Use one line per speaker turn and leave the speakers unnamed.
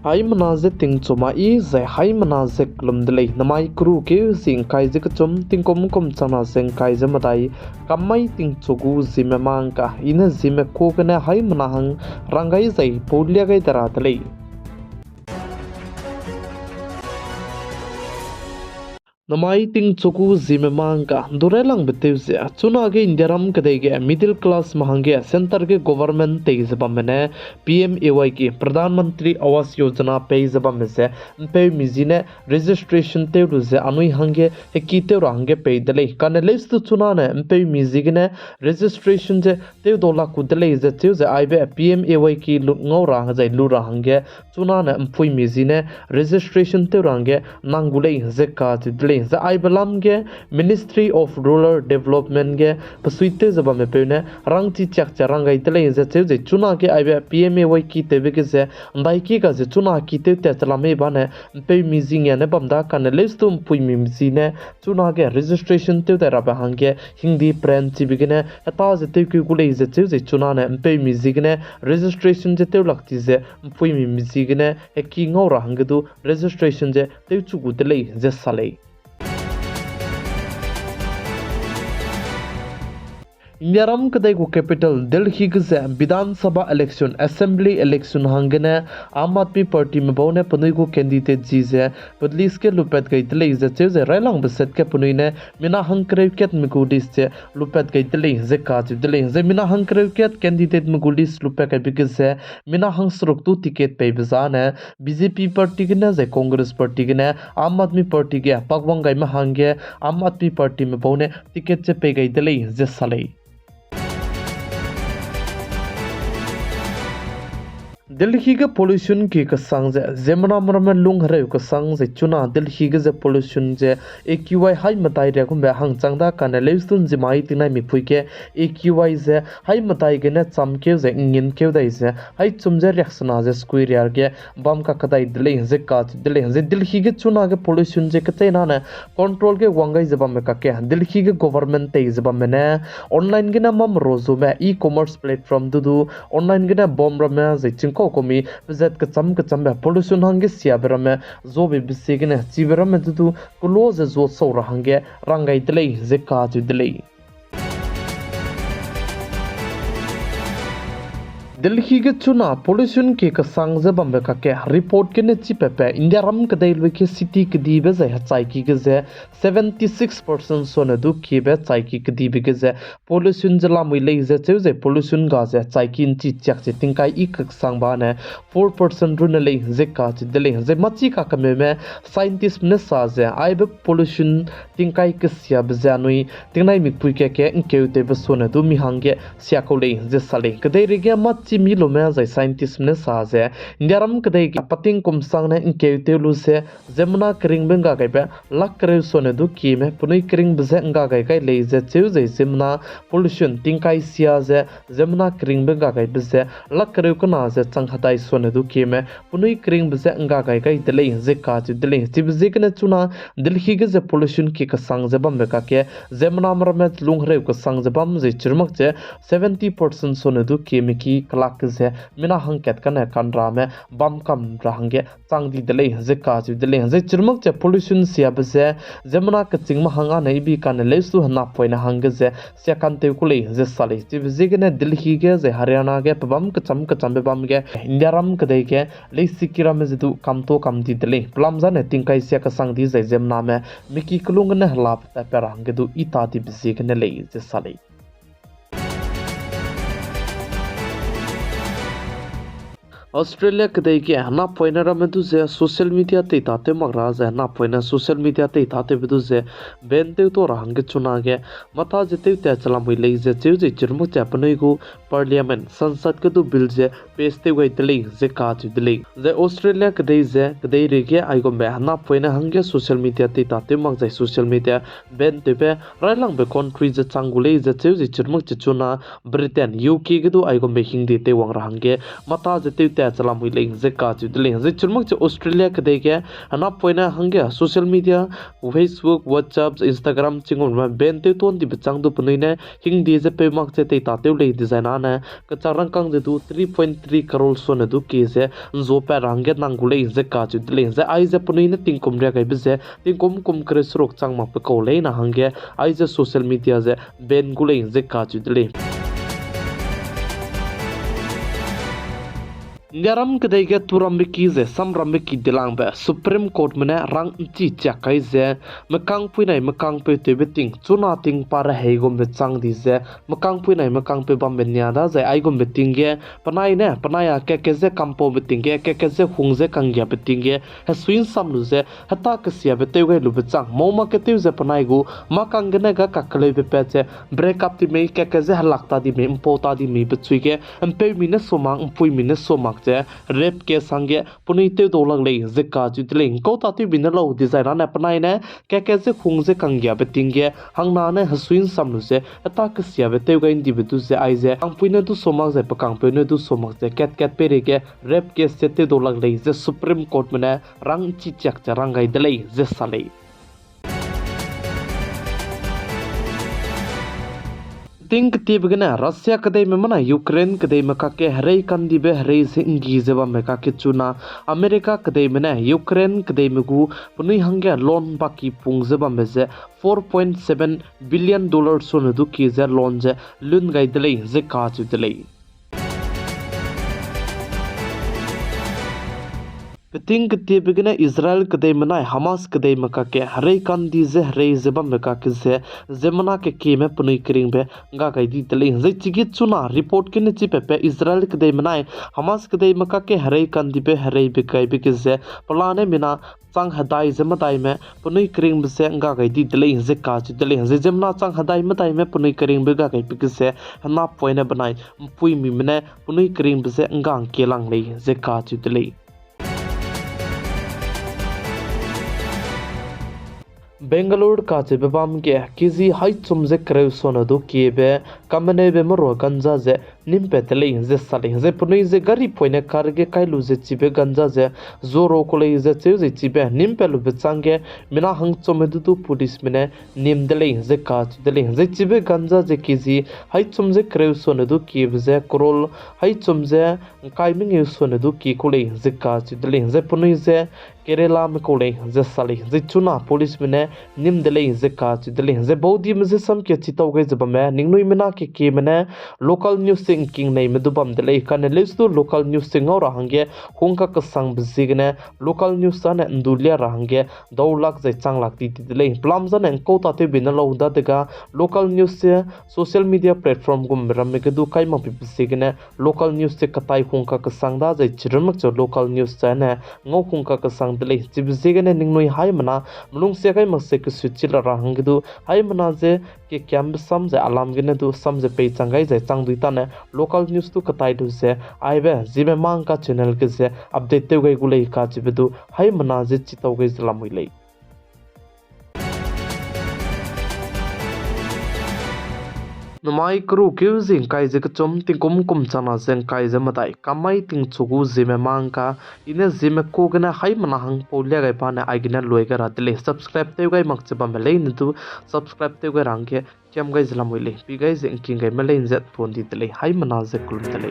hai manaze ting choma I zai hai manaze klum delei namai kru ke sing kai je chom ting kom chana seng kai je madai kamai ting chogu zime mangka ina zime ko kana hai manahang rangai zai podlia gai dara delei namai ting choku zime mangka durelang betevse chuna ge indiaram kadai ge middle class mahange center ge government teiz bamene PMAY ki pradhan mantri awas yojana peiz bamese pe mizine registration teuze anui hange hekite range peidale kanelist chuna ne pe mizigine registration je teu dola kudale je teuze aibe PMAY ki ngau rang jai lu range chuna ne mpui mizine registration teu range nangulei je ka tidle za aibalam ge Ministry of Rural Development ge pasuite zaba me pene rangchi chak charangai tele ze cheuze chuna ge aibe PMAY ki tebe ge ze ndai ki ga ze chuna ki te te chalame bane pe mizing ya ne bamda kan lestum pui mimzi ne chuna ge registration te te raba hange hindi pren chi bigene eta ze te ki gule ze cheuze chuna ne pe mizig ne registration je te lakti ze pui mimzi ge ne eki ngora hange du registration je te chu gu tele ze salei Indiaram kadai ko capital Delhi gze Vidhan Sabha election assembly election hangene Aam Aadmi party me bone panui ko candidate ji ze podlis ke lupet gai tele ze cheze railang beset ke panui ne mina hangkre ket migudis che lupet gai tele ze ka tele ze mina hangkre ket candidate migudis lupet ke bigze mina hang srok tu ticket pe bizane BJP party gna ze Congress party gna Aam Aadmi party ge pagwang gai ma hange Aam Aadmi party me bone ticket che pe gai tele ze salei Delhi के pollution की कसंग जे जेमना मरम लुंग हरे कसंग जे चुना Delhi के जे pollution जे AQI high मताई रे कुम हंग चंगदा काने लेस्तुन जिमाई तिना मिफुई के AQI जे हाई मताई के ने चमके जे इंगिन के दai जे हाई चुमजे रिएक्शन जे स्क्वायर यार के बम का कदाई दिले जे का दिले जे Delhi के चुना के pollution जे कते ना ने कंट्रोल के वांगाई जे बम का के Delhi के गवर्नमेंट ते जे बम ने ऑनलाइन के ना मम रोजो में ई-कॉमर्स प्लेटफॉर्म दुदु ऑनलाइन के ना बम रमे जे चिंको कोमी विजेट कचम बे पोल्यूशन हंगे सियाबरा में जो बे बिसेगने चिबरा में दुदु क्लोज जो सौरा हंगे रंगाई तले जे काजु दिले Delhi के चुना pollution के कसंग जे बम्बे का के रिपोर्ट के ने चिपेपे इंडिया रम कदai के सिटी कदी बे जे चाय की के जे 76% सोने दु की बे चाय की कदी बे के जे pollution जला मुइले जे जे pollution गा जे चाय की इंची चक जे तिंकाई ई कसंग बा ने 4% रुनले जे का जे दले जे मची का कमे में साइंटिस्ट ने सा जे आई बे pollution तिंकाई के सिया बे जानुई तिंगनाई मिपुई के इंकेउते बे सोने दु मिहांगे सिया कोले जे साले कदai रे मत mi lo me zai scientist ne sa ze indiaram kadai ki pating kum sang ne inke te lu se zemna kring benga kai pe lak kre so ne du ki me punai kring bze nga kai kai le ze cheu ze zemna pollution tingkai sia ze zemna kring benga kai bze lak kre ko na ze chang hatai so ne du ki me punai kring bze nga kai kai de le ze ka chu de le ti bze ke ne chuna Delhi ke ze pollution ki ka sang ze bam me ka ke zemna mar me lung re ko sang ze bam ze chirmak che 70% so ne du ki me ki लाक से मिना हंग केत कने कंड्रा में बम कम रहंगे चांगदी दले जे काजु दले जे चिरमक चे pollution Siya बसे जेमना कचिंग म हंगा नै बि कने लेसु हना पोइना हंग जे से कांते कुले जे साले जे जिगने दिल्ली के जे हरियाणा के बम कचम बे बम के इंडिया रम कदे के ले सिकिरा में जदु कम तो कम दी दले प्लम जाने तिंकाई से का संग दी जे जेमना में मिकी कुलुंग ने हलाप ता पर हंग दु इता दी जिगने ले जे साले Australia kadai ke na poina ra medu ze social media te tate magra ze na poina social media te tate bedu ze ben te to rang ke chuna ge mata je te te chala moi le ze che je chirmu cha panoi go parliament sansad ke du bill je peste wai tele ze ka chu dile ze Australia kadai re ge ai go me na poina hang ge social media te tate mag ze social media ben te be railang be country je changule je che je chirmu cha chuna Britain UK ge du ai go me hing de te wang rang ge mata je te chalam hui leng je ka chu leng je churmak che Australia ka dei ke ana poina hangge social media Facebook WhatsApp Instagram chingom ma ben te ton di bachang du punui ne hing di je pe mak che te ta te le design ana ka charang kang je du 3.3 crore so na du ke je zo pa rangge nang gule je ka chu leng je ai je punui ne ting kum ria kai bi je ting kum kre srok chang ma pe ko le na hangge ai je social media je ben gule je ka chu leng Nyaram kadai ke turam biki ze samram biki dilang ba Supreme Court mena rang chi chakai ze makang pui nai makang pe te beting chuna ting para hei gom be chang di ze makang pui nai makang pe bam ben nya da ze ai gom beting ge panai ne panaya ke ze kampo beting ge ke ze hung ze kang ya beting ge ha swin sam lu ze hata ke sia be te ge lu be chang mo ma ke te ze panai gu makang ge ne ga kakle be pe che break up ti me ke ze halak ta di me impo ta di me be chui ge ampe mi ne somang pui mi ne somang rep ke sange punai te do lag lei zeka ju tling ko ta ti bin lo design na panai ne ke ze khung ze kang ya beting ge hang na ne hasuin sam lu se ata ke sia be te ga indi bitu ze ai ze ang puina du somak ze pakang pe ne du somak ze ket pe re ke rep ke se te do lag lei ze Supreme Court mena rang chi chak charang gai de lei ze salei Ting tibgana Russia kadai memana Ukraine kadai meka ke harei kandi be harei se ingi zeba meka ke chuna America kadai mena Ukraine kadai megu punui hangya loan baki pung zeba meze $4.7 billion sonu du ki ze loan je lun gai delei ze ka chu delei Peting kete begina Israel kadai manai Hamas kadai maka ke harei kandi ze harei zeba meka ke ze zemana ke me punui kring be nga kai di tele ze chigi chuna report ke ne chi pepe Israel kadai manai Hamas kadai maka ke harei kandi be harei be kai be ke ze plane mina chang hadai zema dai me punui kring be se nga kai di tele ze ka chi tele ze zemna chang hadai ma dai me punui kring be ga kai be ke ze na poina banai pui mi mene punui kring be se nga kelang lei ze ka chi tele Bangalore ka che bebam ke kizi hai chum ze kreu sona do kiebe kamane be moro ganja ze nimpe tele ze sale ze punui ze gari poine karge kailu ze chibe ganja ze zoro kole ze cheu ze chibe nimpe lu be change mina hang chum du police mine nim dele ze ka dele ze chibe ganja ze kizi hai chum ze kreu sona do kiebe ze korol hai chum ze kaiming yu sona do ki kole ze ka dele ze punui ze Kerala me kole ze sale ze chuna police mine nim dele ze ka dele ze bodi me ze sam ke chitaw ge ze bame ningnui mena ke mene local news sing king nei me dubam dele kan les du local news sing ora hange hongka ka sang bzigne local news sa ne ndulia ra hange dawlak ze changlak ti dele plam zan en ko ta te bin lo da dega local news se social media platform gum ram me du kai ma pi bzigne local news se katai hongka ka sang da ze chirmak cho local news sa ne ngo hongka ka sang dele chibzigane ningnoi hai mana mulung se kai mak se ku suchil ra hangdu hai mana je ke kyam sam je alam gene du sam je pe changai je changdui ta ne local news tu katai du se aibe Zeme mang ka channel ke se update te gai gulei ka chibedu hai mana je chitau gai zlamui lei Numai kru kyuzing kai je kachom ting kum chana zeng kai je matai kamai ting chugu Zeme mangka ine Zeme ko gana hai mana hang polia gai pa na agina loi ga ratle subscribe te gai mak chaba mele ni tu subscribe te gai rangke kyam gai zlam le pi gai zeng king gai mele zet pon di tele hai mana je kulum tele